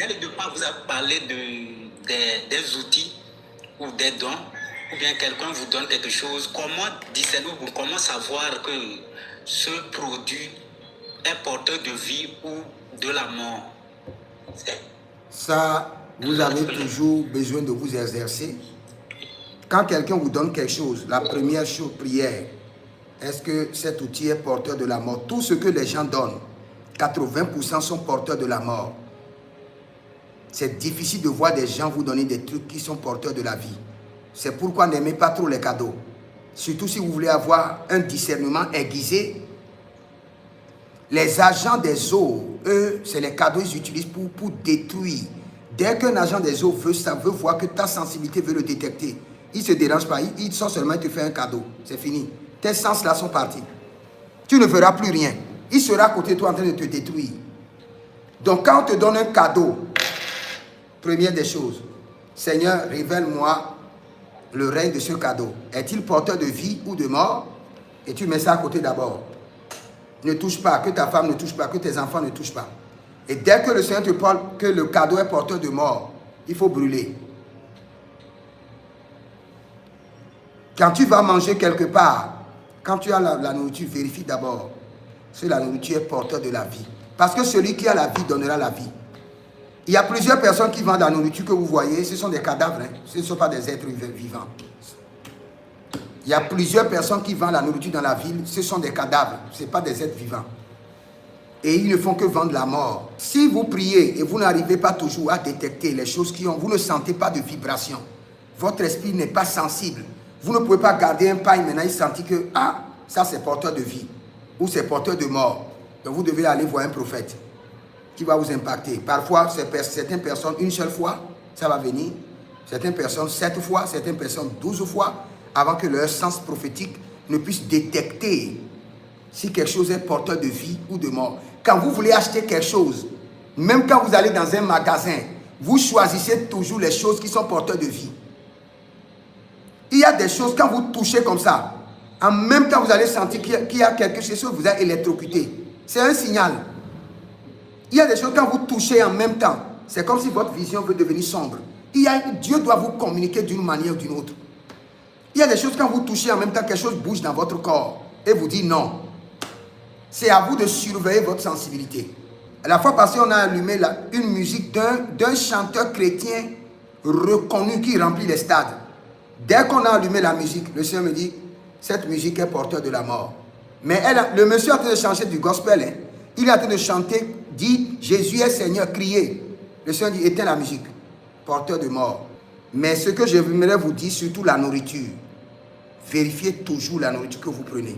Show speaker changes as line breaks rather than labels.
dès le départ, vous avez parlé des outils ou des dons, ou bien quelqu'un vous donne quelque chose. Comment discernez-vous, comment savoir que ce produit est porteur de vie ou de la mort?
Ça, vous avez toujours besoin de vous exercer. Quand quelqu'un vous donne quelque chose, la première chose, prière. Est-ce que cet outil est porteur de la mort? Tout ce que les gens donnent, 80% sont porteurs de la mort. C'est difficile de voir des gens vous donner des trucs qui sont porteurs de la vie. C'est pourquoi n'aimez pas trop les cadeaux. Surtout si vous voulez avoir un discernement aiguisé. Les agents des eaux, eux, c'est les cadeaux qu'ils utilisent pour détruire. Dès qu'un agent des eaux veut voir que ta sensibilité veut le détecter, il ne se dérange pas, il sort seulement, il te fait un cadeau. C'est fini. Tes sens là sont partis. Tu ne verras plus rien. Il sera à côté de toi en train de te détruire. Donc quand on te donne un cadeau, première des choses, Seigneur, révèle-moi le règne de ce cadeau. Est-il porteur de vie ou de mort? Et tu mets ça à côté d'abord. Ne touche pas, que ta femme ne touche pas, que tes enfants ne touchent pas. Et dès que le Seigneur te parle que le cadeau est porteur de mort, il faut brûler. Quand tu vas manger quelque part, quand tu as la nourriture, vérifie d'abord si la nourriture est porteur de la vie. Parce que celui qui a la vie donnera la vie. Il y a plusieurs personnes qui vendent la nourriture que vous voyez, ce sont des cadavres, hein. Ce ne sont pas des êtres vivants. Il y a plusieurs personnes qui vendent la nourriture dans la ville, ce sont des cadavres, ce ne sont pas des êtres vivants. Et ils ne font que vendre la mort. Si vous priez et vous n'arrivez pas toujours à détecter les choses qui ont, vous ne sentez pas de vibration. Votre esprit n'est pas sensible. Vous ne pouvez pas garder un pain maintenant et sentir que, ah, ça c'est porteur de vie ou c'est porteur de mort. Donc vous devez aller voir un prophète qui va vous impacter. Parfois, certaines personnes, une seule fois, ça va venir. Certaines personnes, 7 fois, certaines personnes, 12 fois, avant que leur sens prophétique ne puisse détecter si quelque chose est porteur de vie ou de mort. Quand vous voulez acheter quelque chose, même quand vous allez dans un magasin, vous choisissez toujours les choses qui sont porteurs de vie. Il y a des choses, quand vous touchez comme ça, en même temps vous allez sentir qu'il y a quelque chose qui vous a électrocuté. C'est un signal. Il y a des choses, quand vous touchez en même temps, c'est comme si votre vision veut devenir sombre. Dieu doit vous communiquer d'une manière ou d'une autre. Il y a des choses, quand vous touchez en même temps, quelque chose bouge dans votre corps et vous dit non. C'est à vous de surveiller votre sensibilité. La fois passée, on a allumé une musique d'un chanteur chrétien reconnu qui remplit les stades. Dès qu'on a allumé la musique, le Seigneur me dit, cette musique est porteur de la mort. Mais le monsieur est en train de chanter du gospel. Hein. Il est en train de chanter, dit, Jésus est Seigneur, criez. Le Seigneur dit, éteins la musique, porteur de mort. Mais ce que je voudrais vous dire, surtout la nourriture. Vérifiez toujours la nourriture que vous prenez.